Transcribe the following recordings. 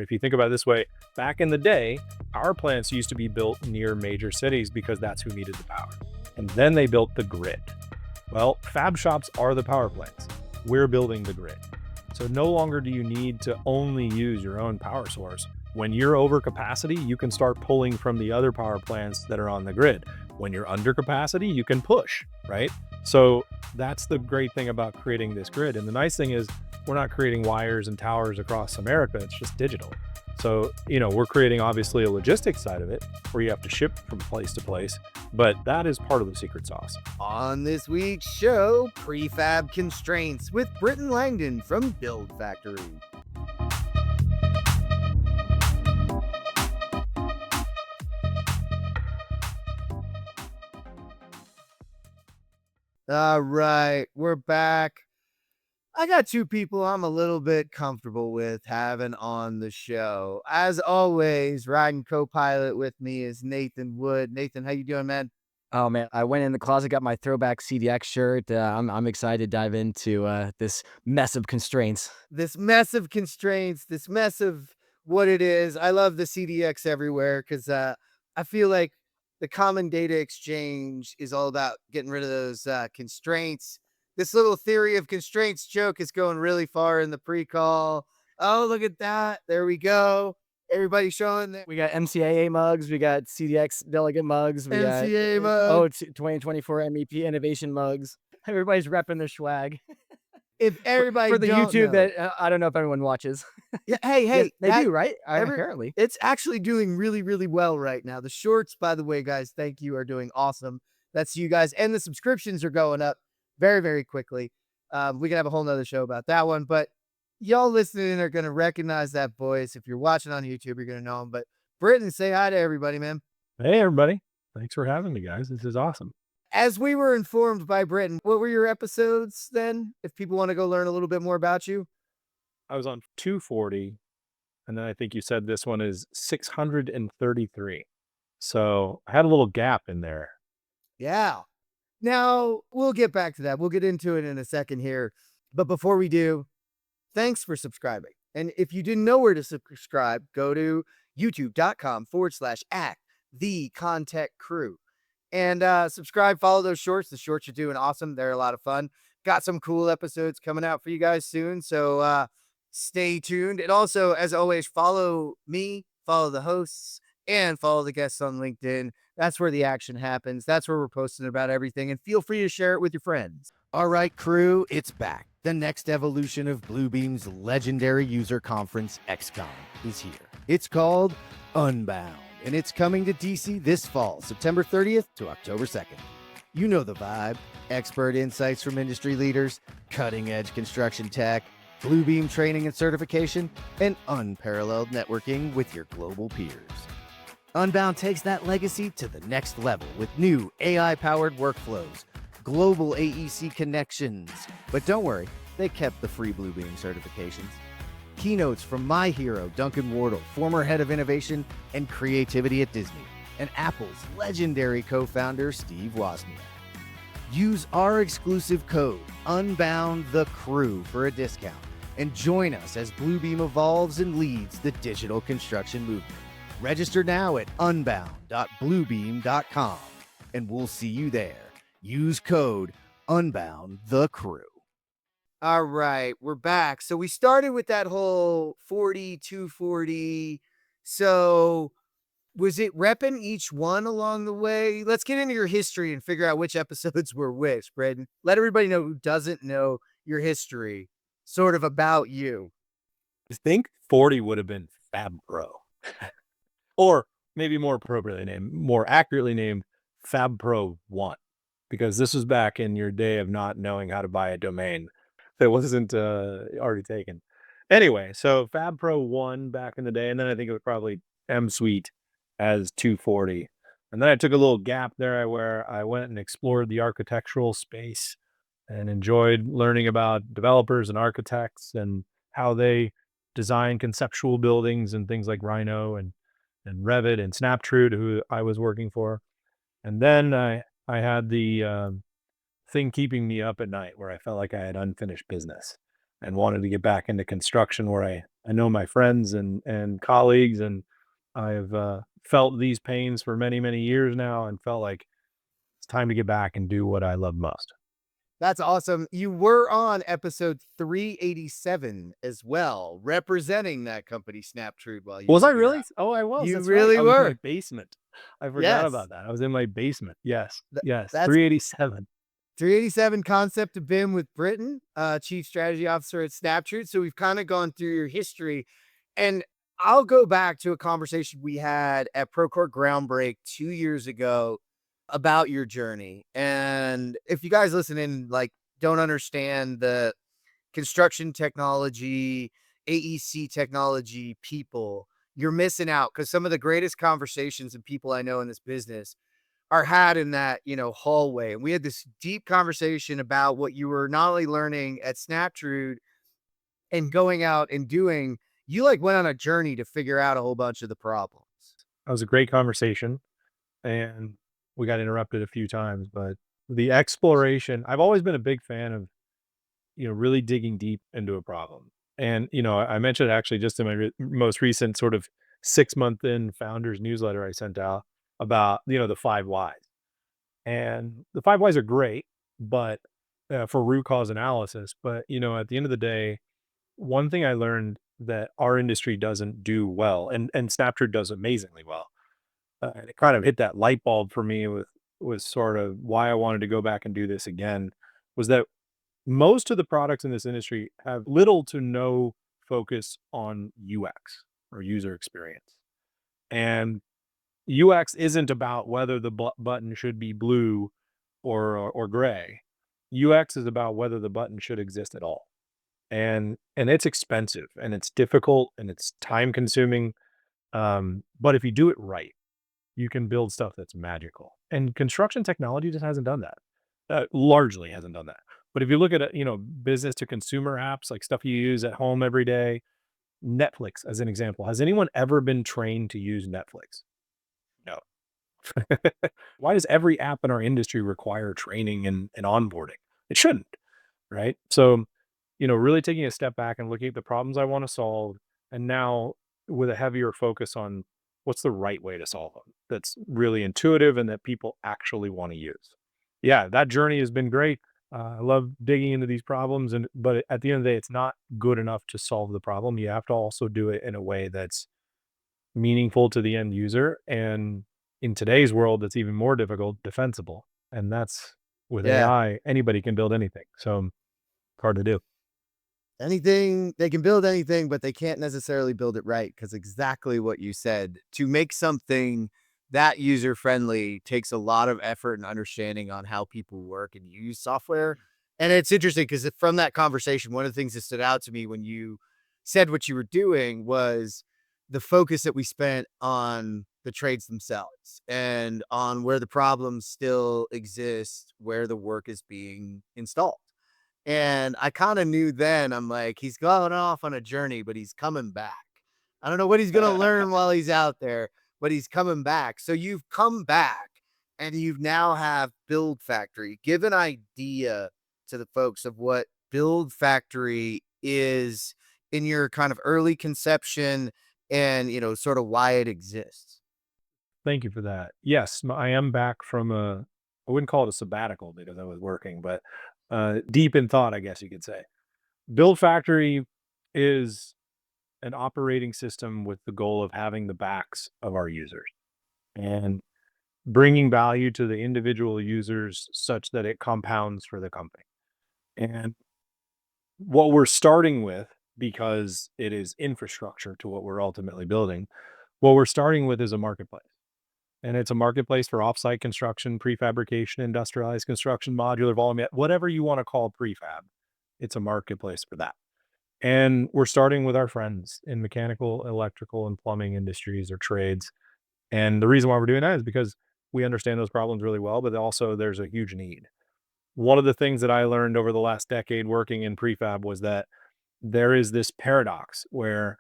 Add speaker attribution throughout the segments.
Speaker 1: If you think about it this way, back in the day, power plants used to be built near major cities because that's who needed the power. And then they built the grid. Well, fab shops are the power plants. We're building the grid. So no longer do you need to only use your own power source. When you're over capacity, you can start pulling from the other power plants that are on the grid. When you're under capacity, you can push, right? So that's the great thing about creating this grid. And the nice thing is we're not creating wires and towers across America. It's just digital. So, we're creating obviously a logistics side of it where you have to ship from place to place, but that is part of the secret sauce.
Speaker 2: On this week's show, Prefab Constraints with Britton Langdon from BuildFactory. All right, we're back. I got two people I'm a little bit comfortable with having on the show. As always, riding co-pilot with me is Nathan Wood. Nathan, how you doing, man?
Speaker 3: Oh man, I went in the closet, got my throwback CDX shirt. I'm excited to dive into this mess of constraints.
Speaker 2: This mess of what it is. I love the CDX everywhere because I feel like the common data exchange is all about getting rid of those constraints. This little theory of constraints joke is going really far in the pre-call. Oh, look at that. There we go. Everybody showing that.
Speaker 3: We got MCAA mugs. We got CDX delegate mugs. We
Speaker 2: MCAA
Speaker 3: mugs. 2024 MEP innovation mugs. Everybody's repping their swag.
Speaker 2: If everybody
Speaker 3: for the
Speaker 2: don't
Speaker 3: YouTube
Speaker 2: know,
Speaker 3: that I don't know if everyone watches.
Speaker 2: Yeah, hey,
Speaker 3: they do, right? Apparently.
Speaker 2: It's actually doing really, really well right now. The shorts, by the way, guys, thank you, are doing awesome. That's you guys. And the subscriptions are going up very, very quickly. We can have a whole nother show about that one, but y'all listening are going to recognize that voice. If you're watching on YouTube, you're going to know him. But Britton, say hi to everybody, man.
Speaker 1: Hey, everybody. Thanks for having me, guys. This is awesome.
Speaker 2: As we were informed by Britton, what were your episodes then? If people want to go learn a little bit more about you.
Speaker 1: I was on 240, and then I think you said this one is 633. So I had a little gap in there.
Speaker 2: Yeah. Now, we'll get back to that. We'll get into it in a second here. But before we do, thanks for subscribing. And if you didn't know where to subscribe, go to youtube.com/at the ConTech Crew. And subscribe, follow those shorts. The shorts are doing awesome. They're a lot of fun. Got some cool episodes coming out for you guys soon. So stay tuned. And also, as always, follow me, follow the hosts, and follow the guests on LinkedIn. That's where the action happens. That's where we're posting about everything. And feel free to share it with your friends. All right, crew, it's back. The next evolution of Bluebeam's legendary user conference, XCOM, is here. It's called Unbound, and it's coming to DC this fall, September 30th to October 2nd. You know the vibe. Expert insights from industry leaders, cutting-edge construction tech, Bluebeam training and certification, and unparalleled networking with your global peers. Unbound takes that legacy to the next level with new AI-powered workflows, global AEC connections. But don't worry, they kept the free Bluebeam certifications. Keynotes from my hero, Duncan Wardle, former head of innovation and creativity at Disney, and Apple's legendary co-founder, Steve Wozniak. Use our exclusive code, UNBOUNDTHECREW, for a discount, and join us as Bluebeam evolves and leads the digital construction movement. Register now at unbound.bluebeam.com, and we'll see you there. Use code UNBOUNDTHECREW. All right, we're back. So we started with that whole 40, 240. So was it repping each one along the way? Let's get into your history and figure out which episodes were which, Braden. Let everybody know who doesn't know your history, sort of about you.
Speaker 1: I think 40 would have been Fab Pro. Or maybe more accurately named Fab Pro 1, because this was back in your day of not knowing how to buy a domain that wasn't already taken. Anyway, so Fab Pro 1 back in the day, and then I think it was probably M-Suite as 240. And then I took a little gap there where I went and explored the architectural space and enjoyed learning about developers and architects and how they design conceptual buildings and things like Rhino and Revit and Snaptrude, who I was working for. And then I had the thing keeping me up at night where I felt like I had unfinished business and wanted to get back into construction, where I I know my friends and colleagues, and I've felt these pains for many, many years now, and felt like it's time to get back and do what I love most.
Speaker 2: That's awesome. You were on episode 387 as well, representing that company, Snaptrude, while you
Speaker 1: Was
Speaker 2: were
Speaker 1: I
Speaker 2: here.
Speaker 1: really? Oh, I was.
Speaker 2: You
Speaker 1: That's right.
Speaker 2: really
Speaker 1: I was in my
Speaker 2: were.
Speaker 1: basement. I forgot
Speaker 2: Yes.
Speaker 1: about that. I was in my basement. Yes.
Speaker 2: Th-
Speaker 1: Yes.
Speaker 2: That's
Speaker 1: 387.
Speaker 2: 387 Concept to BIM with Britton, Chief Strategy Officer at Snaptrude. So we've kind of gone through your history. And I'll go back to a conversation we had at Procore Groundbreak 2 years ago about your journey. And if you guys listen in, like, don't understand the construction technology, AEC technology people, you're missing out, because some of the greatest conversations and people I know in this business are had in that, hallway. And we had this deep conversation about what you were not only learning at Snaptrude and going out and doing. You like went on a journey to figure out a whole bunch of the problems.
Speaker 1: That was a great conversation, and we got interrupted a few times, but the exploration, I've always been a big fan of, really digging deep into a problem. And, I mentioned actually just in my most recent sort of 6 month in founders newsletter I sent out about, the five whys. And the five whys are great, but for root cause analysis. But, at the end of the day, one thing I learned that our industry doesn't do well, and Snaptrude does amazingly well, and it kind of hit that light bulb for me with was sort of why I wanted to go back and do this again, was that most of the products in this industry have little to no focus on UX or user experience. And UX isn't about whether the button should be blue or gray. UX is about whether the button should exist at all. And it's expensive and it's difficult and it's time consuming. But if you do it right, you can build stuff that's magical. And construction technology just hasn't done that. Largely hasn't done that. But if you look at business to consumer apps, like stuff you use at home every day, Netflix as an example, has anyone ever been trained to use Netflix? No. Why does every app in our industry require training and onboarding? It shouldn't, right? So, really taking a step back and looking at the problems I want to solve, and now with a heavier focus on what's the right way to solve them that's really intuitive and that people actually want to use. Yeah, that journey has been great. I love digging into these problems, but at the end of the day, it's not good enough to solve the problem. You have to also do it in a way that's meaningful to the end user, and in today's world, it's even more difficult, defensible. And that's with
Speaker 2: Yeah.
Speaker 1: AI, anybody can build anything. So hard to do.
Speaker 2: Anything they can build anything, but they can't necessarily build it right, because exactly what you said. To make something that user friendly takes a lot of effort and understanding on how people work and use software. And it's interesting because from that conversation, one of the things that stood out to me when you said what you were doing was the focus that we spent on the trades themselves and on where the problems still exist, where the work is being installed. And I kinda knew then, I'm like, "He's going off on a journey, but he's coming back." I don't know what he's gonna learn while he's out there, but he's coming back. So you've come back, and you've now have BuildFactory. Give an idea to the folks of what BuildFactory is in your kind of early conception and, sort of why it exists.
Speaker 1: Thank you for that. Yes, I am back from I wouldn't call it a sabbatical because I was working, but deep in thought, I guess you could say. Build Factory is an operating system with the goal of having the backs of our users and bringing value to the individual users such that it compounds for the company. And what we're starting with, because it is infrastructure to what we're ultimately building, what we're starting with is a marketplace. And it's a marketplace for offsite construction, prefabrication, industrialized construction, modular volume, whatever you want to call prefab. It's a marketplace for that. And we're starting with our friends in mechanical, electrical, and plumbing industries or trades. And the reason why we're doing that is because we understand those problems really well, but also there's a huge need. One of the things that I learned over the last decade working in prefab was that there is this paradox where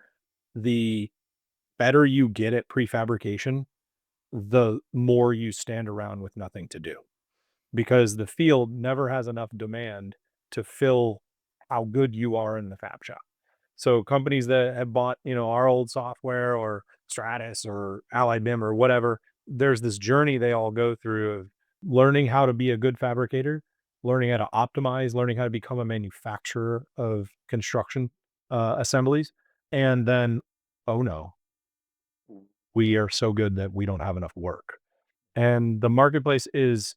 Speaker 1: the better you get at prefabrication, the more you stand around with nothing to do, because the field never has enough demand to fill how good you are in the fab shop. So companies that have bought, our old software or Stratus or Allied BIM or whatever, there's this journey they all go through of learning how to be a good fabricator, learning how to optimize, learning how to become a manufacturer of construction assemblies, and then, oh no, we are so good that we don't have enough work. And the marketplace is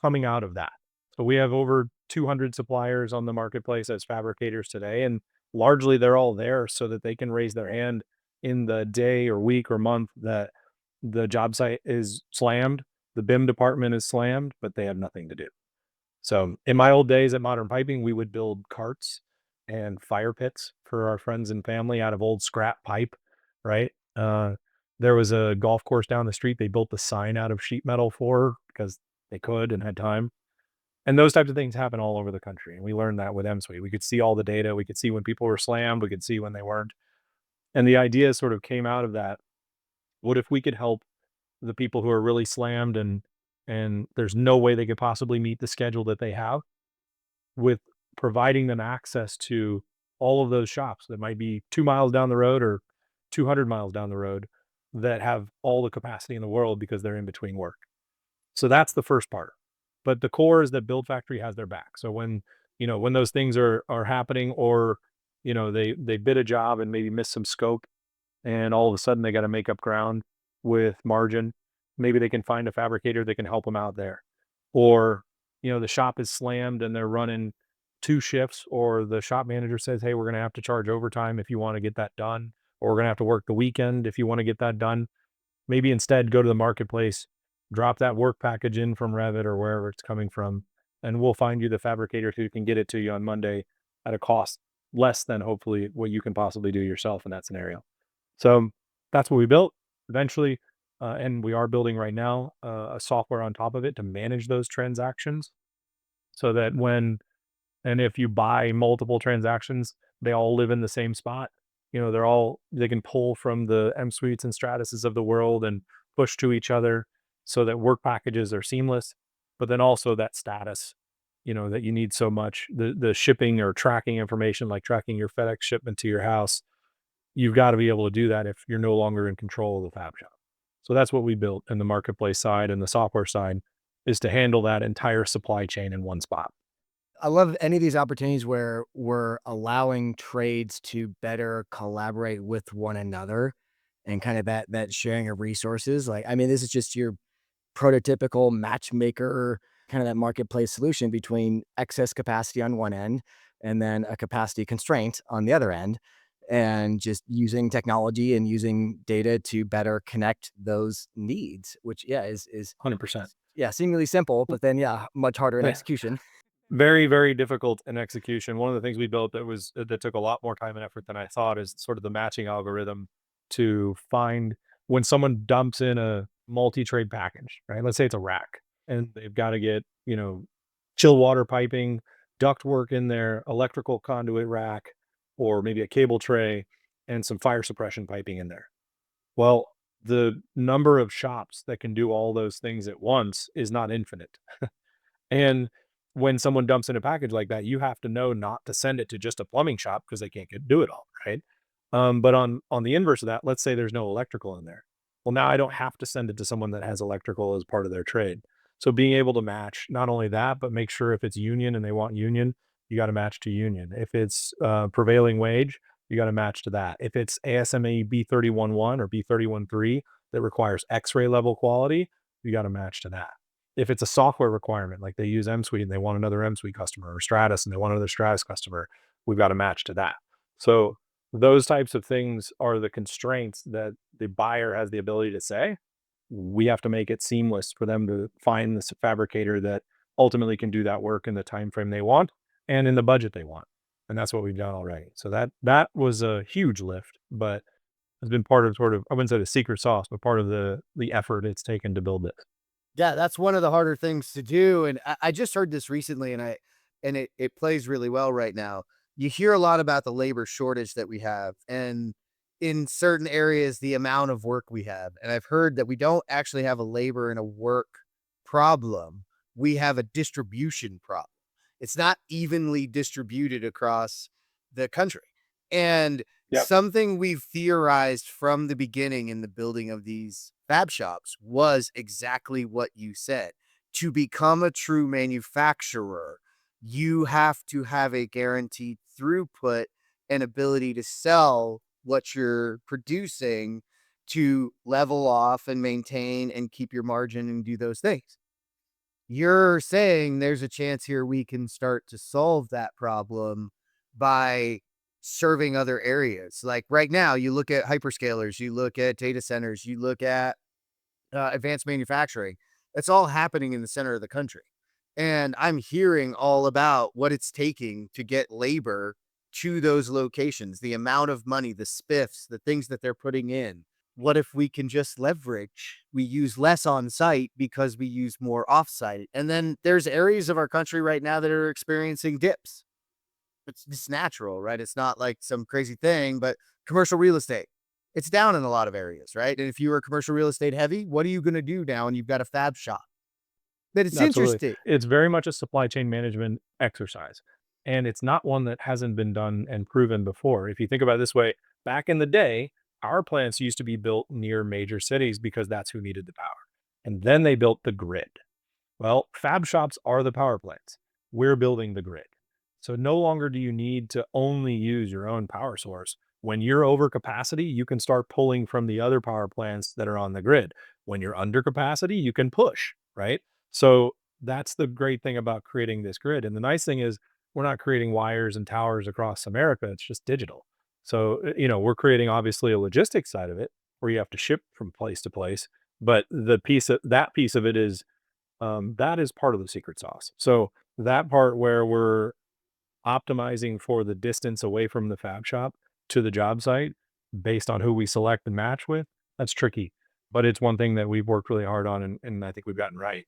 Speaker 1: coming out of that. So we have over 200 suppliers on the marketplace as fabricators today, and largely they're all there so that they can raise their hand in the day or week or month that the job site is slammed, the BIM department is slammed, but they have nothing to do. So in my old days at Modern Piping, we would build carts and fire pits for our friends and family out of old scrap pipe, right? There was a golf course down the street they built the sign out of sheet metal for because they could and had time. And those types of things happen all over the country. And we learned that with M-Suite. We could see all the data. We could see when people were slammed. We could see when they weren't. And the idea sort of came out of that. What if we could help the people who are really slammed and there's no way they could possibly meet the schedule that they have with providing them access to all of those shops that might be 2 miles down the road or 200 miles down the road that have all the capacity in the world because they're in between work. So that's the first part. But the core is that BuildFactory has their back. So when those things are happening or, they bid a job and maybe miss some scope and all of a sudden they got to make up ground with margin, maybe they can find a fabricator that can help them out there. Or, the shop is slammed and they're running 2 shifts, or the shop manager says, "Hey, we're going to have to charge overtime if you want to get that done, or we're going to have to work the weekend if you want to get that done." Maybe instead go to the marketplace, drop that work package in from Revit or wherever it's coming from, and we'll find you the fabricator who can get it to you on Monday at a cost less than hopefully what you can possibly do yourself in that scenario. So that's what we built eventually. And we are building right now a software on top of it to manage those transactions so that and if you buy multiple transactions, they all live in the same spot. They can pull from the M-Suites and Stratuses of the world and push to each other so that work packages are seamless, but then also that status, that you need so much, the shipping or tracking information, like tracking your FedEx shipment to your house. You've got to be able to do that if you're no longer in control of the fab shop. So that's what we built in the marketplace side and the software side is to handle that entire supply chain in one spot.
Speaker 3: I love any of these opportunities where we're allowing trades to better collaborate with one another and kind of that sharing of resources. Like, I mean, this is just your prototypical matchmaker, kind of that marketplace solution between excess capacity on one end and then a capacity constraint on the other end. And just using technology and using data to better connect those needs, which is
Speaker 1: 100%.
Speaker 3: yeah, seemingly simple, but then much harder in
Speaker 1: Yeah.
Speaker 3: execution.
Speaker 1: Very, very difficult in execution. One of the things we built that took a lot more time and effort than I thought is sort of the matching algorithm to find when someone dumps in a multi-trade package, right? Let's say it's a rack and they've got to get, chill water piping, duct work in there, electrical conduit rack, or maybe a cable tray and some fire suppression piping in there. Well, the number of shops that can do all those things at once is not infinite. And when someone dumps in a package like that, you have to know not to send it to just a plumbing shop because they can't do it all, right? But on the inverse of that, let's say there's no electrical in there. Well, now I don't have to send it to someone that has electrical as part of their trade. So being able to match not only that, but make sure if it's union and they want union, you got to match to union. If it's prevailing wage, you got to match to that. If it's ASME B311 or B313 that requires X-ray level quality, you got to match to that. If it's a software requirement, like they use M-Suite and they want another M-Suite customer, or Stratus and they want another Stratus customer, we've got to match to that. So those types of things are the constraints that the buyer has the ability to say. We have to make it seamless for them to find this fabricator that ultimately can do that work in the time frame they want and in the budget they want. And that's what we've done already. So that was a huge lift, but has been part of sort of, I wouldn't say the secret sauce, but part of the effort it's taken to build this.
Speaker 2: Yeah, that's one of the harder things to do. And I just heard this recently and it plays really well right now. You hear a lot about the labor shortage that we have and in certain areas, the amount of work we have. And I've heard that we don't actually have a labor and a work problem. We have a distribution problem. It's not evenly distributed across the country. And
Speaker 1: Yep.
Speaker 2: something we've theorized from the beginning in the building of these fab shops was exactly what you said. To become a true manufacturer, you have to have a guaranteed throughput and ability to sell what you're producing to level off and maintain and keep your margin and do those things. You're saying there's a chance here we can start to solve that problem by serving other areas. Like right now, you look at hyperscalers, you look at data centers, you look at advanced manufacturing. It's all happening in the center of the country. And I'm hearing all about what it's taking to get labor to those locations, the amount of money, the spiffs, the things that they're putting in. What if we can just leverage? We use less on site because we use more off site. And then there's areas of our country right now that are experiencing dips. It's just natural, right? It's not like some crazy thing, but commercial real estate, it's down in a lot of areas, right? And if you are commercial real estate heavy, what are you going to do now? And you've got a fab shop. But it's
Speaker 1: Absolutely.
Speaker 2: interesting.
Speaker 1: It's very much a supply chain management exercise. And it's not one that hasn't been done and proven before. If you think about it this way, back in the day, our plants used to be built near major cities because that's who needed the power. And then they built the grid. Well, fab shops are the power plants. We're building the grid. So no longer do you need to only use your own power source. When you're over capacity, you can start pulling from the other power plants that are on the grid. When you're under capacity, you can push, right? So that's the great thing about creating this grid. And the nice thing is we're not creating wires and towers across America. It's just digital. So, we're creating obviously a logistics side of it where you have to ship from place to place. But that piece of it is that is part of the secret sauce. So that part where we're optimizing for the distance away from the fab shop to the job site based on who we select and match with, that's tricky. But it's one thing that we've worked really hard on and I think we've gotten right.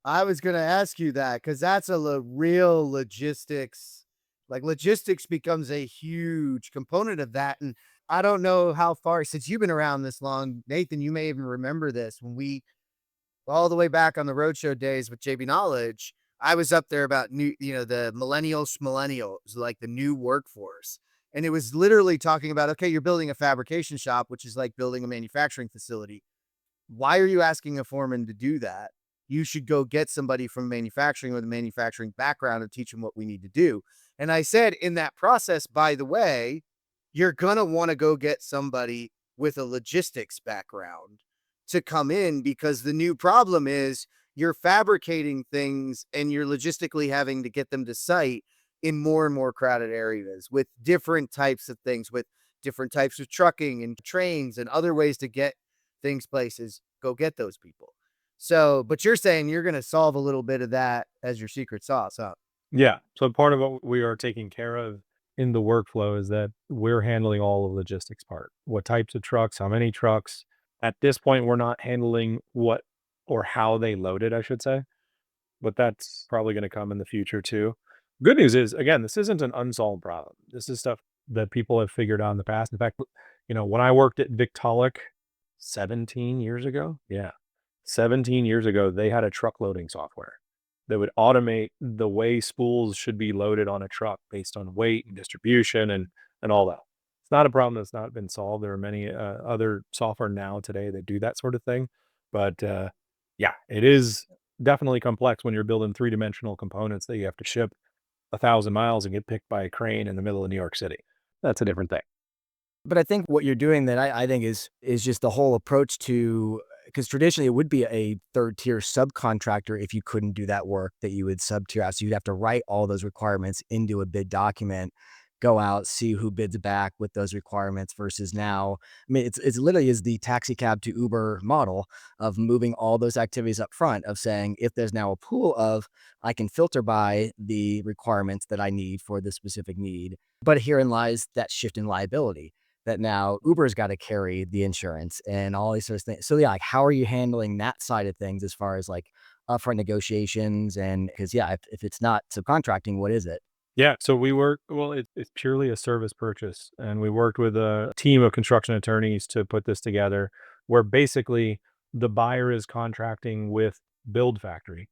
Speaker 2: I was going to ask you that because that's a real logistics. Like logistics becomes a huge component of that. And I don't know how far, since you've been around this long, Nathan, you may even remember this when we all the way back on the roadshow days with JB Knowledge, I was up there about the millennials, like the new workforce. And it was literally talking about, okay, you're building a fabrication shop, which is like building a manufacturing facility. Why are you asking a foreman to do that? You should go get somebody from manufacturing with a manufacturing background and teach them what we need to do. And I said, in that process, by the way, you're going to want to go get somebody with a logistics background to come in because the new problem is you're fabricating things and you're logistically having to get them to site in more and more crowded areas with different types of things, with different types of trucking and trains and other ways to get things places. Go get those people. So, but you're saying you're going to solve a little bit of that as your secret sauce, huh?
Speaker 1: Yeah. So part of what we are taking care of in the workflow is that we're handling all of the logistics part. What types of trucks, how many trucks. At this point, we're not handling what or how they load it, I should say. But that's probably going to come in the future too. Good news is, again, this isn't an unsolved problem. This is stuff that people have figured out in the past. In fact, when I worked at Victaulic 17 years ago, yeah, 17 years ago, they had a truck loading software that would automate the way spools should be loaded on a truck based on weight and distribution and all that. It's not a problem that's not been solved. There are many other software now today that do that sort of thing, but yeah, it is definitely complex when you're building three-dimensional components that you have to ship 1,000 miles and get picked by a crane in the middle of New York City. That's a different thing.
Speaker 3: But I think what you're doing that I think is just the whole approach to, because traditionally it would be a third tier subcontractor if you couldn't do that work that you would sub tier out. So you'd have to write all those requirements into a bid document, go out, see who bids back with those requirements versus now. I mean, it's literally is the taxi cab to Uber model of moving all those activities up front of saying, if there's now a pool of, I can filter by the requirements that I need for the specific need. But herein lies that shift in liability that now Uber's got to carry the insurance and all these sorts of things. So yeah, like how are you handling that side of things as far as like upfront negotiations? And because yeah, if it's not subcontracting, what is it?
Speaker 1: Yeah, so it's purely a service purchase, and we worked with a team of construction attorneys to put this together, where basically the buyer is contracting with BuildFactory,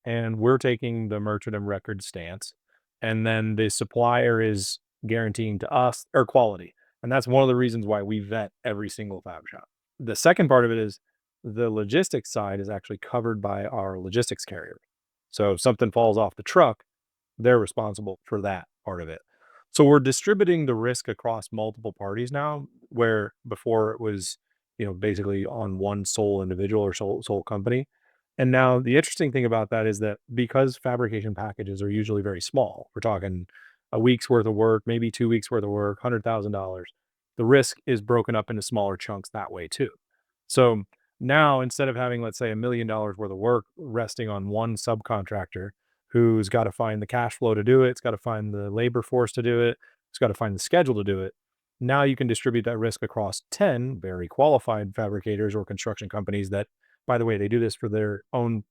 Speaker 1: and we're taking the merchant of record stance, and then the supplier is guaranteeing to us or quality. And that's one of the reasons why we vet every single fab shop. The second part of it is the logistics side is actually covered by our logistics carrier. So if something falls off the truck, they're responsible for that part of it. So we're distributing the risk across multiple parties now, where before it was, basically on one sole individual or sole company. And now the interesting thing about that is that because fabrication packages are usually very small, we're talking a week's worth of work, maybe 2 weeks worth of work, $100,000. The risk is broken up into smaller chunks that way too. So now instead of having, let's say, $1 million worth of work resting on one subcontractor who's got to find the cash flow to do it, it's got to find the labor force to do it, it's got to find the schedule to do it. Now you can distribute that risk across 10 very qualified fabricators or construction companies that, by the way, they do this for their own,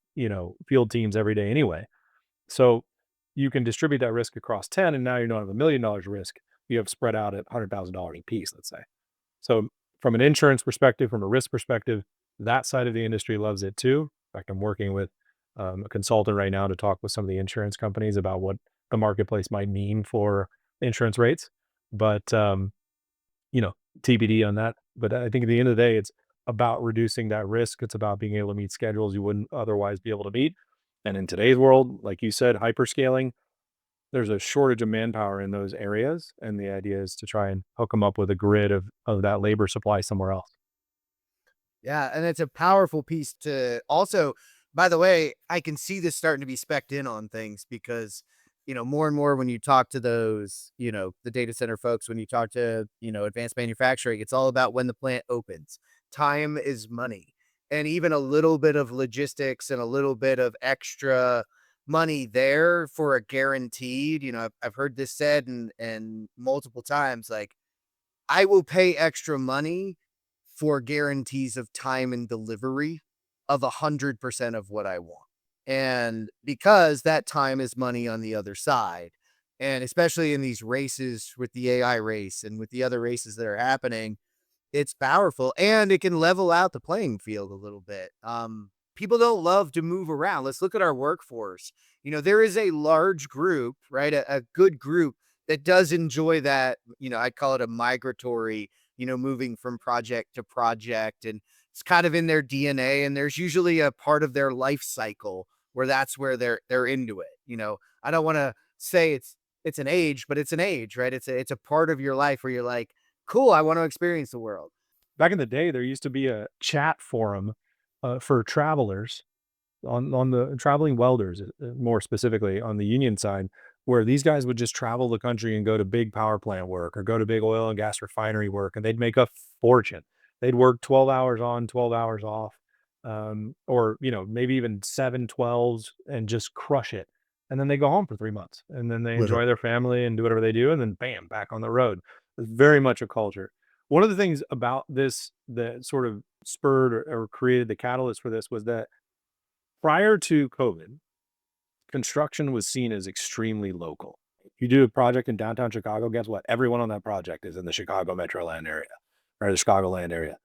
Speaker 1: field teams every day anyway. So you can distribute that risk across 10, and now you don't have $1 million risk. You have spread out at $100,000 a piece, let's say. So from an insurance perspective, from a risk perspective, that side of the industry loves it too. In fact, I'm working with a consultant right now to talk with some of the insurance companies about what the marketplace might mean for insurance rates. But you know, TBD on that. But I think at the end of the day, it's about reducing that risk. It's about being able to meet schedules you wouldn't otherwise be able to meet. And in today's world, like you said, hyperscaling, there's a shortage of manpower in those areas. And the idea is to try and hook them up with a grid of that labor supply somewhere else.
Speaker 2: Yeah, and it's a powerful piece to also, by the way, I can see this starting to be specced in on things because, more and more when you talk to those, the data center folks, when you talk to, advanced manufacturing, it's all about when the plant opens. Time is money. And even a little bit of logistics and a little bit of extra money there for a guaranteed, I've heard this said and multiple times, like, I will pay extra money for guarantees of time and delivery of 100% of what I want. And because that time is money on the other side, and especially in these races with the AI race and with the other races that are happening, it's powerful and it can level out the playing field a little bit. People don't love to move around. Let's look at our workforce. There is a large group, right? A good group that does enjoy that. I'd call it a migratory, moving from project to project. And it's kind of in their DNA. And there's usually a part of their life cycle where that's where they're into it. I don't want to say it's an age, but it's an age, right? It's a part of your life where you're like, cool, I want to experience the world.
Speaker 1: Back in the day, there used to be a chat forum for travelers on the traveling welders, more specifically on the union side, where these guys would just travel the country and go to big power plant work or go to big oil and gas refinery work, and they'd make a fortune. They'd work 12 hours on, 12 hours off, or maybe even 7 12s and just crush it. And then they go home for 3 months, and then they enjoy their family and do whatever they do, and then bam, back on the road. It's very much a culture. One of the things about this that sort of spurred or created the catalyst for this was that prior to COVID, construction was seen as extremely local. You do a project in downtown Chicago, guess what? Everyone on that project is in the Chicago Metroland area or the Chicagoland area.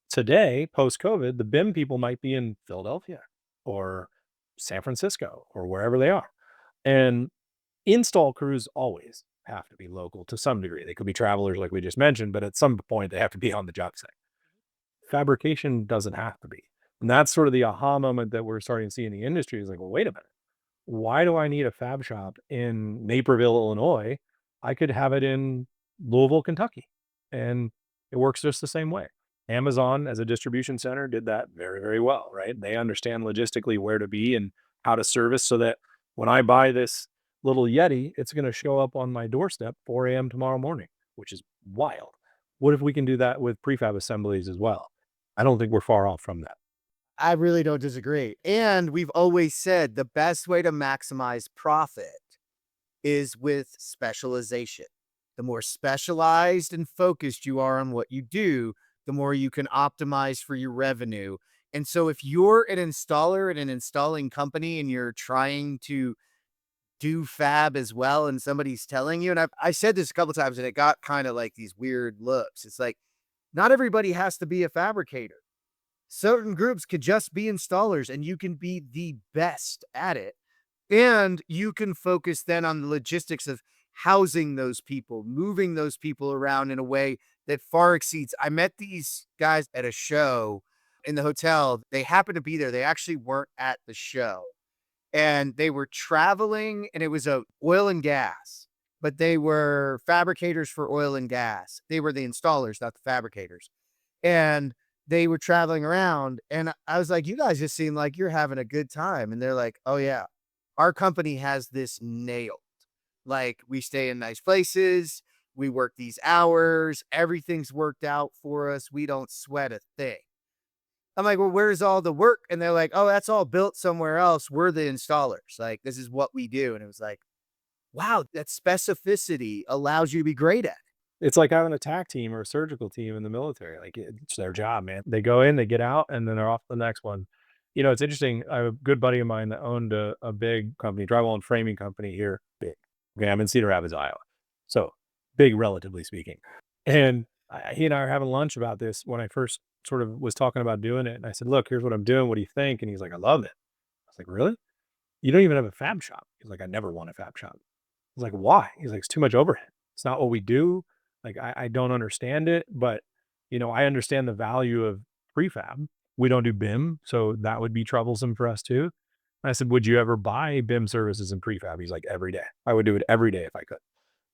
Speaker 1: Today, post COVID, the BIM people might be in Philadelphia or San Francisco or wherever they are. And install crews always have to be local to some degree. They could be travelers, like we just mentioned, but at some point they have to be on the job site. Fabrication doesn't have to be. And that's sort of the aha moment that we're starting to see in the industry is like, well, wait a minute. Why do I need a fab shop in Naperville, Illinois? I could have it in Louisville, Kentucky, and it works just the same way. Amazon as a distribution center did that very, very well, right? They understand logistically where to be and how to service so that when I buy this little Yeti, it's going to show up on my doorstep 4 a.m. tomorrow morning, which is wild. What if we can do that with prefab assemblies as well? I don't think we're far off from that.
Speaker 2: I really don't disagree. And we've always said the best way to maximize profit is with specialization. The more specialized and focused you are on what you do, the more you can optimize for your revenue. And so if you're an installer at an installing company and you're trying to do fab as well, and somebody's telling you, and I said this a couple times and it got kind of like these weird looks. It's like, not everybody has to be a fabricator. Certain groups could just be installers and you can be the best at it. And you can focus then on the logistics of housing those people, moving those people around in a way that far exceeds. I met these guys at a show in the hotel. They happened to be there. They actually weren't at the show, and they were traveling, and it was a oil and gas, but they were fabricators for oil and gas. They were the installers, not the fabricators. And they were traveling around, and I was like, "You guys just seem like you're having a good time." And they're like, "Oh yeah, our company has this nailed. Like, we stay in nice places, we work these hours, everything's worked out for us. We don't sweat a thing." I'm like, "Well, where's all the work?" And they're like, "Oh, that's all built somewhere else. We're the installers. Like, this is what we do." And it was like, wow, that specificity allows you to be great at it.
Speaker 1: It's like having a tac team or a surgical team in the military. Like, it's their job, man. They go in, they get out, and then they're off to the next one. You know, it's interesting. I have a good buddy of mine that owned a big company, drywall and framing company here. Big. Okay, I'm in Cedar Rapids, Iowa. So big, relatively speaking. And he and I are having lunch about this when I first sort of was talking about doing it. And I said, "Look, here's what I'm doing. What do you think?" And he's like, "I love it." I was like, "Really? You don't even have a fab shop?" He's like, "I never want a fab shop." I was like, "Why?" He's like, "It's too much overhead. It's not what we do. Like, I don't understand it, but, you know, I understand the value of prefab. We don't do BIM, so that would be troublesome for us too." I said, "Would you ever buy BIM services in prefab?" He's like, "Every day. I would do it every day if I could."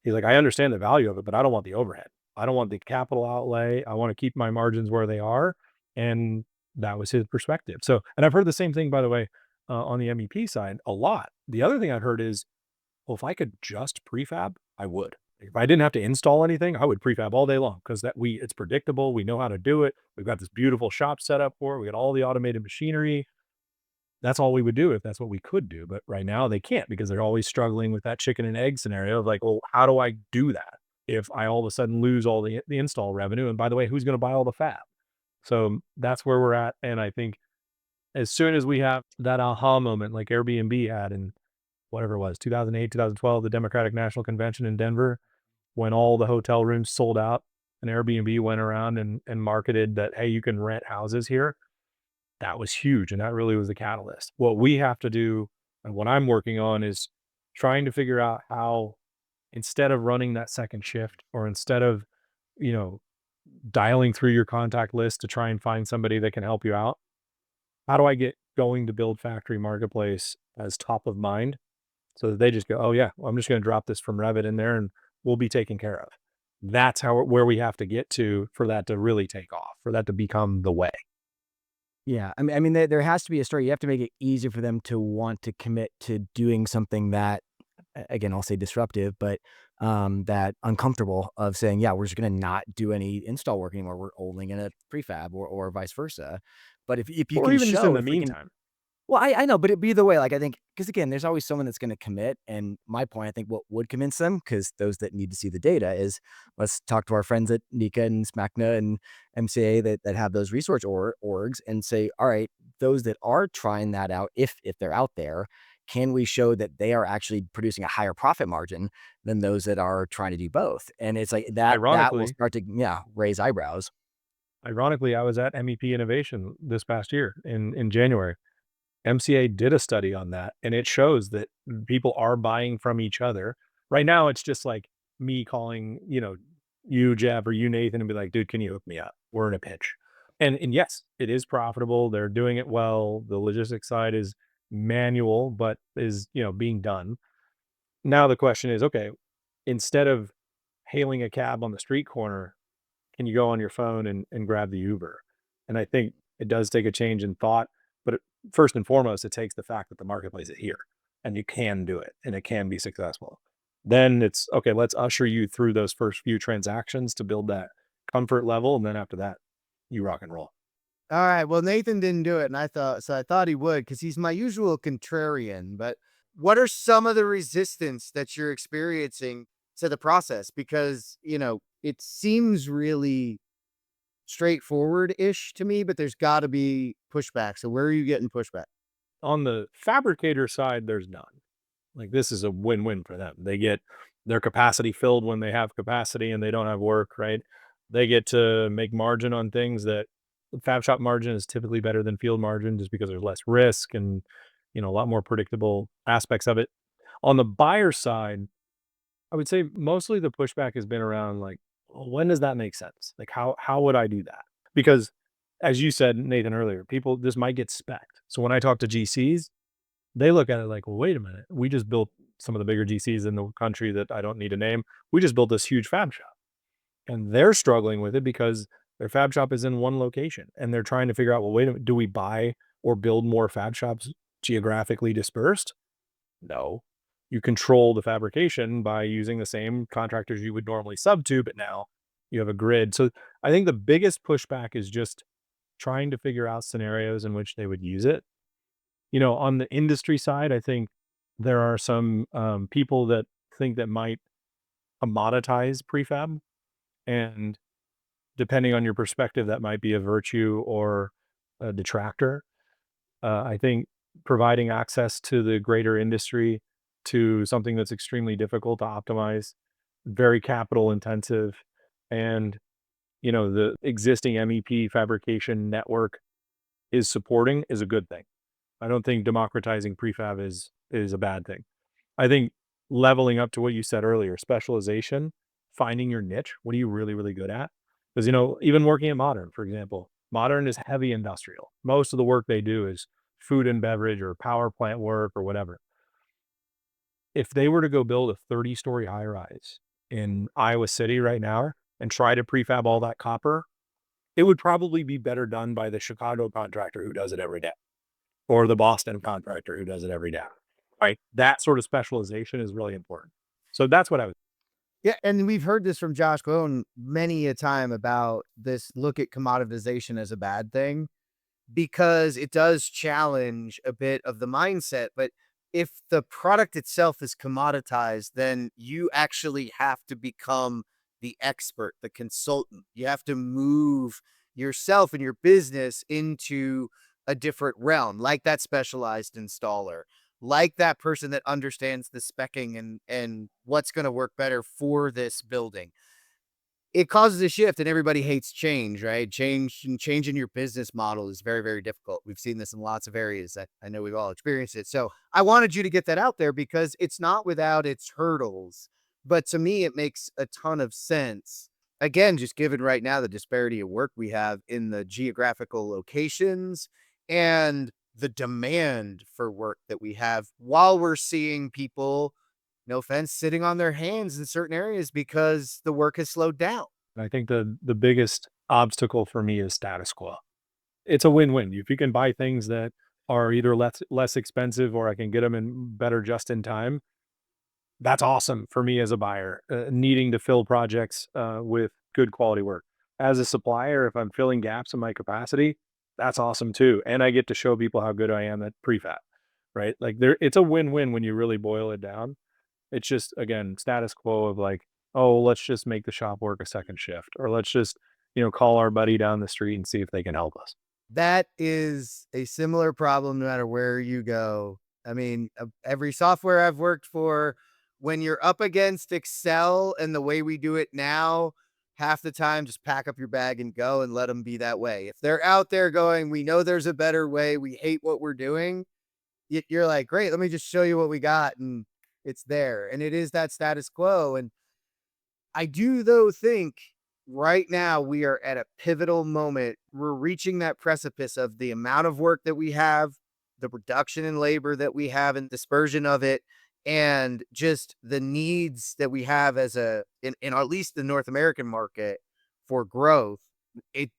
Speaker 1: He's like, "I understand the value of it, but I don't want the overhead. I don't want the capital outlay. I want to keep my margins where they are." And that was his perspective. So, and I've heard the same thing, by the way, on the MEP side a lot. The other thing I've heard is, well, if I could just prefab, I would. If I didn't have to install anything, I would prefab all day long because it's predictable. We know how to do it. We've got this beautiful shop set up for it. We got all the automated machinery. That's all we would do if that's what we could do. But right now they can't because they're always struggling with that chicken and egg scenario of like, well, how do I do that if I all of a sudden lose all the install revenue? And by the way, who's going to buy all the fab? So that's where we're at. And I think as soon as we have that aha moment, like Airbnb had in whatever it was, 2008, 2012, the Democratic National Convention in Denver, when all the hotel rooms sold out and Airbnb went around and marketed that, hey, you can rent houses here. That was huge. And that really was the catalyst. What we have to do and what I'm working on is trying to figure out how, instead of running that second shift or instead of, you know, dialing through your contact list to try and find somebody that can help you out, how do I get going to Build Factory Marketplace as top of mind so that they just go, "Oh yeah, well, I'm just going to drop this from Revit in there and we'll be taken care of." That's where we have to get to for that to really take off, for that to become the way.
Speaker 3: Yeah, I mean, there has to be a story. You have to make it easy for them to want to commit to doing something that, again, I'll say disruptive, but that uncomfortable of saying, yeah, we're just going to not do any install work anymore. We're only going to prefab or vice versa. But if you
Speaker 1: Or
Speaker 3: can
Speaker 1: even just in
Speaker 3: show,
Speaker 1: the
Speaker 3: if we can,
Speaker 1: meantime.
Speaker 3: well, I know, but it'd be either way. Like, I think, because again, there's always someone that's going to commit. And my point, I think what would convince them, because those that need to see the data is, let's talk to our friends at Nika and SMACNA and MCA that have those resource orgs and say, all right, those that are trying that out, if they're out there, can we show that they are actually producing a higher profit margin than those that are trying to do both? And it's like that will
Speaker 1: Ironically,
Speaker 3: start to, yeah, raise eyebrows.
Speaker 1: ironically, I was at MEP Innovation this past year in January. MCA did a study on that, and it shows that people are buying from each other. Right now, it's just like me calling, you know, you, Jeff, or you, Nathan, and be like, "Dude, can you hook me up? We're in a pinch." And yes, it is profitable. They're doing it well. The logistics side is manual, but is, you know, being done. Now the question is, okay, instead of hailing a cab on the street corner, can you go on your phone and grab the Uber? And I think it does take a change in thought, but first and foremost, it takes the fact that the marketplace is here and you can do it and it can be successful. Then it's okay, let's usher you through those first few transactions to build that comfort level. And then after that, you rock and roll.
Speaker 2: All right. Well, Nathan didn't do it, and I thought he would because he's my usual contrarian. But what are some of the resistance that you're experiencing to the process? Because, it seems really straightforward-ish to me, but there's got to be pushback. So where are you getting pushback?
Speaker 1: On the fabricator side, there's none. Like, this is a win-win for them. They get their capacity filled when they have capacity and they don't have work, right? They get to make margin on things that fab shop margin is typically better than field margin just because there's less risk and, you know, a lot more predictable aspects of it. On the buyer side, I would say mostly the pushback has been around like, "Well, when does that make sense? Like, how would I do that?" Because as you said, Nathan, earlier, people this might get spec'd. So when I talk to GCs, they look at it like, "Well, wait a minute. We just built some of the bigger GCs in the country that I don't need to name. We just built this huge fab shop." And they're struggling with it because their fab shop is in one location, and they're trying to figure out, "Well, wait a minute, do we buy or build more fab shops geographically dispersed?" No. You control the fabrication by using the same contractors you would normally sub to, but now you have a grid. So I think the biggest pushback is just trying to figure out scenarios in which they would use it. On the industry side, I think there are some people that think that might commoditize prefab, and depending on your perspective, that might be a virtue or a detractor. I think providing access to the greater industry to something that's extremely difficult to optimize, very capital intensive, and the existing MEP fabrication network is supporting is a good thing. I don't think democratizing prefab is a bad thing. I think leveling up to what you said earlier, specialization, finding your niche. What are you really, really good at? Because even working at Modern, for example, Modern is heavy industrial. Most of the work they do is food and beverage or power plant work or whatever. If they were to go build a 30-story high rise in Iowa City right now and try to prefab all that copper, it would probably be better done by the Chicago contractor who does it every day or the Boston contractor who does it every day. Right? That sort of specialization is really important. So that's what I would.
Speaker 2: Yeah, and we've heard this from Josh Clone many a time about this look at commoditization as a bad thing because it does challenge a bit of the mindset. But if the product itself is commoditized, then you actually have to become the expert, the consultant. You have to move yourself and your business into a different realm, like that specialized installer, like that person that understands the specking and what's going to work better for this building. It causes a shift and everybody hates change, right? Changing your business model is very, very difficult. We've seen this in lots of areas. I know we've all experienced it. So I wanted you to get that out there because it's not without its hurdles. But to me, it makes a ton of sense. Again, just given right now the disparity of work we have in the geographical locations and the demand for work that we have while we're seeing people, no offense, sitting on their hands in certain areas because the work has slowed down.
Speaker 1: I think the biggest obstacle for me is status quo. It's a win-win. If you can buy things that are either less expensive or I can get them in better just in time, that's awesome for me as a buyer, needing to fill projects with good quality work. As a supplier, if I'm filling gaps in my capacity, that's awesome too. And I get to show people how good I am at prefab, right? Like it's a win-win when you really boil it down. It's just, again, status quo of like, oh, let's just make the shop work a second shift, or let's just, call our buddy down the street and see if they can help us.
Speaker 2: That is a similar problem no matter where you go. I mean, every software I've worked for, when you're up against Excel and the way we do it now, half the time just pack up your bag and go and let them be that way. If they're out there going, we know there's a better way, we hate what we're doing, you're like, great, let me just show you what we got. And it's there. And it is that status quo. And I do, though, think right now we are at a pivotal moment. We're reaching that precipice of the amount of work that we have, the reduction in labor that we have, and dispersion of it, and just the needs that we have in at least the North American market for growth.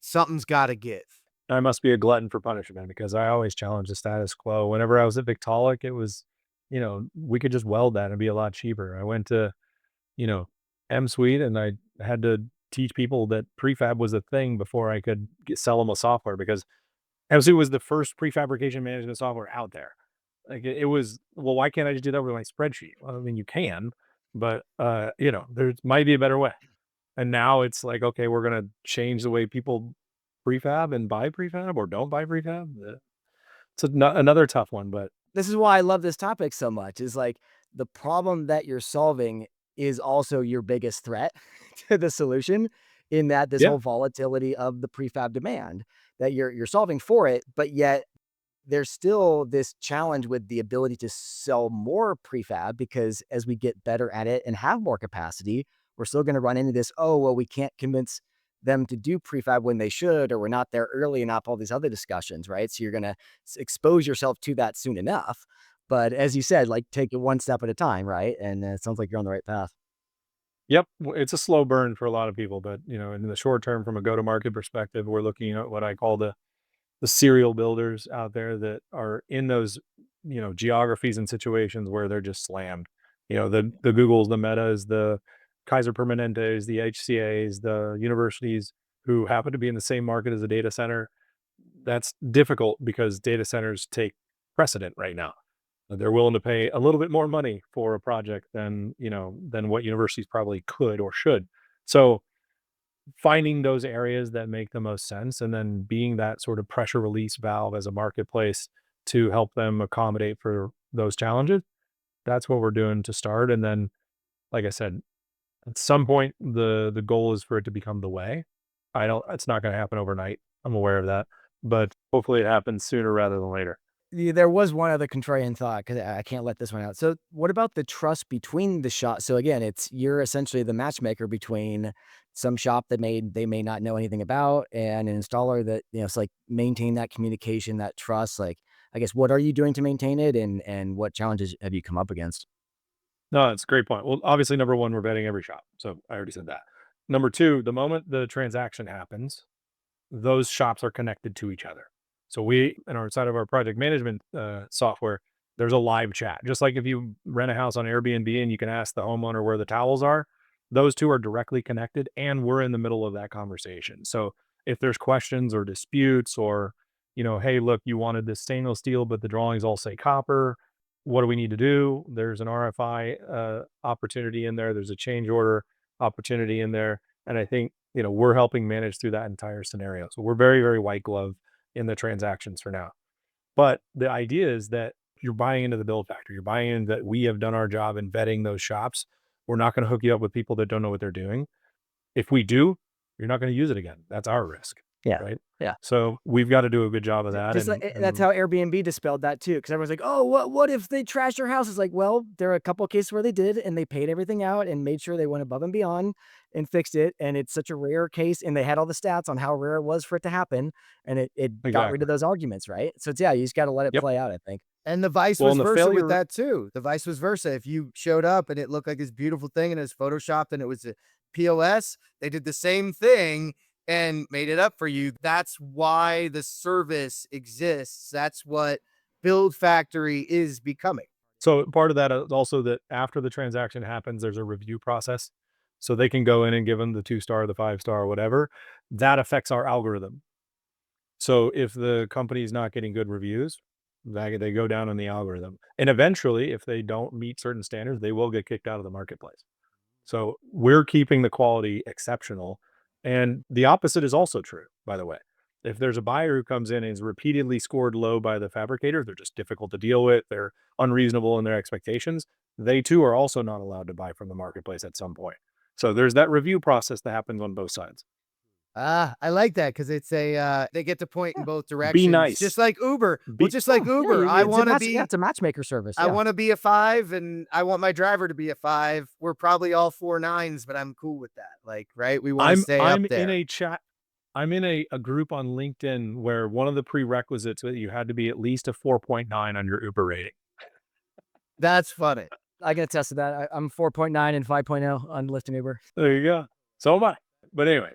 Speaker 2: Something's got to give.
Speaker 1: I must be a glutton for punishment because I always challenge the status quo. Whenever I was at Victaulic, it was, we could just weld that and be a lot cheaper. I went to, you know, M-Suite and I had to teach people that prefab was a thing before I could sell them a software because M-Suite was the first prefabrication management software out there. Like it was, well, why can't I just do that with my spreadsheet? Well, I mean, you can, but there might be a better way. And now it's like, okay, we're gonna change the way people prefab and buy prefab or don't buy prefab. It's another tough one, but
Speaker 3: This is why I love this topic so much, is like the problem that you're solving is also your biggest threat to the solution, in that this
Speaker 1: yeah,
Speaker 3: whole volatility of the prefab demand that you're solving for it, but yet there's still this challenge with the ability to sell more prefab, because as we get better at it and have more capacity, we're still going to run into this, oh, well, we can't convince them to do prefab when they should, or we're not there early enough, all these other discussions, right? So you're going to expose yourself to that soon enough. But as you said, like, take it one step at a time, right? And it sounds like you're on the right path.
Speaker 1: Yep, it's a slow burn for a lot of people, but in the short term, from a go-to-market perspective, we're looking at what I call the serial builders out there that are in those geographies and situations where they're just slammed. The Googles, the Metas, the Kaiser Permanentes, the HCAs, the universities who happen to be in the same market as a data center. That's difficult because data centers take precedent right now. They're willing to pay a little bit more money for a project than what universities probably could or should. So finding those areas that make the most sense and then being that sort of pressure release valve as a marketplace to help them accommodate for those challenges. That's what we're doing to start. And then, like I said, at some point the goal is for it to become the way. It's not going to happen overnight. I'm aware of that, but hopefully it happens sooner rather than later.
Speaker 3: Yeah, there was one other contrarian thought, because I can't let this one out. So what about the trust between the shop? So again, you're essentially the matchmaker between some shop that they may not know anything about, and an installer that, it's like, maintain that communication, that trust. Like, I guess, what are you doing to maintain it, and what challenges have you come up against?
Speaker 1: No, it's a great point. Well, obviously, number one, we're vetting every shop. So I already said that. Number two, the moment the transaction happens, those shops are connected to each other. So we, in our side of our project management software, there's a live chat. Just like if you rent a house on Airbnb and you can ask the homeowner where the towels are, those two are directly connected and we're in the middle of that conversation. So if there's questions or disputes or, hey, look, you wanted this stainless steel, but the drawings all say copper. What do we need to do? There's an RFI opportunity in there. There's a change order opportunity in there. And I think we're helping manage through that entire scenario. So we're very, very white glove in the transactions for now. But the idea is that you're buying into the BuildFactory. You're buying in that we have done our job in vetting those shops. We're not going to hook you up with people that don't know what they're doing. If we do, you're not going to use it again. That's our risk.
Speaker 3: Yeah.
Speaker 1: Right.
Speaker 3: Yeah.
Speaker 1: So we've got to do a good job of that.
Speaker 3: Just like that's how Airbnb dispelled that too, because everyone's like, "Oh, what if they trash your house?" It's like, well, there are a couple of cases where they did, and they paid everything out and made sure they went above and beyond and fixed it. And it's such a rare case, and they had all the stats on how rare it was for it to happen, and it got rid
Speaker 1: Exactly.
Speaker 3: of those arguments, right? So yeah, you just got to let it
Speaker 1: Yep.
Speaker 3: play out, I think.
Speaker 2: And the vice
Speaker 1: Well,
Speaker 2: was
Speaker 1: and the
Speaker 2: versa with
Speaker 1: failure.
Speaker 2: that too. The vice was versa. If you showed up and it looked like this beautiful thing and it was photoshopped and it was a POS, they did the same thing and made it up for you. That's why the service exists. That's what Build Factory is becoming.
Speaker 1: So part of that is also that after the transaction happens, there's a review process. So they can go in and give them the 2-star, the 5-star, whatever. That affects our algorithm. So if the company is not getting good reviews, they go down in the algorithm. And eventually, if they don't meet certain standards, they will get kicked out of the marketplace. So we're keeping the quality exceptional. And the opposite is also true, by the way. If there's a buyer who comes in and is repeatedly scored low by the fabricators, they're just difficult to deal with, they're unreasonable in their expectations, they too are also not allowed to buy from the marketplace at some point. So there's that review process that happens on both sides.
Speaker 2: Ah, I like that because it's they get to point in
Speaker 3: Yeah.
Speaker 2: both
Speaker 1: Be
Speaker 2: directions,
Speaker 1: nice.
Speaker 2: just like Uber. Well,
Speaker 1: Be
Speaker 2: just like
Speaker 3: Yeah,
Speaker 2: Uber, I want to be,
Speaker 3: it's a matchmaker service.
Speaker 2: I
Speaker 3: Yeah.
Speaker 2: want to be a 5, and I want my driver to be a 5. We're probably all 4 9s, but I'm cool with that. Like, right? We want to stay up
Speaker 1: I'm in
Speaker 2: there.
Speaker 1: a chat. I'm in a group on LinkedIn where one of the prerequisites that you had to be at least a 4.9 on your Uber rating.
Speaker 2: That's funny.
Speaker 3: I can attest to that. I'm 4.9 and 5.0 on Lyft and Uber.
Speaker 1: There you go. So am I. But anyway,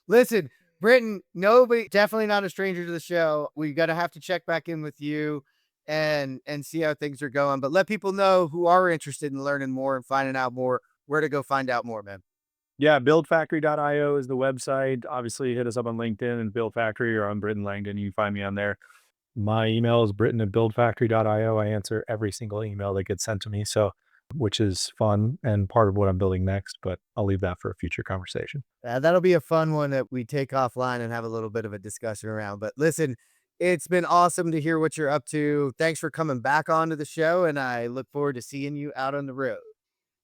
Speaker 2: Listen, Britton, nobody, definitely not a stranger to the show. We gotta have to check back in with you and see how things are going. But let people know who are interested in learning more and finding out more, where to go find out more, man.
Speaker 1: yeah, buildfactory.io is the website. Obviously, hit us up on LinkedIn and Build Factory or on Britton Langdon. You can find me on there. My email is britton@buildfactory.io. I answer every single email that gets sent to me. So, which is fun and part of what I'm building next, but I'll leave that for a future conversation.
Speaker 2: That'll be a fun one that we take offline and have a little bit of a discussion around. But listen, it's been awesome to hear what you're up to. Thanks for coming back onto the show, and I look forward to seeing you out on the road.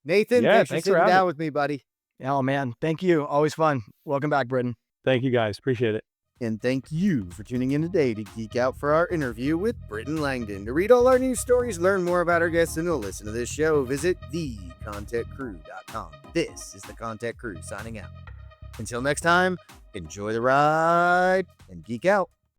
Speaker 2: Nathan,
Speaker 1: Yeah,
Speaker 2: thanks for
Speaker 1: thanks for
Speaker 2: sitting
Speaker 1: having me.
Speaker 2: down with me, buddy.
Speaker 3: Oh man, thank you. Always fun. Welcome back, Britton.
Speaker 1: Thank you guys. Appreciate it.
Speaker 2: And thank you for tuning in today to geek out for our interview with Britton Langdon. To read all our news stories, learn more about our guests, and to listen to this show, visit thecontechcrew.com. This is the ConTech Crew signing out. Until next time, enjoy the ride and geek out.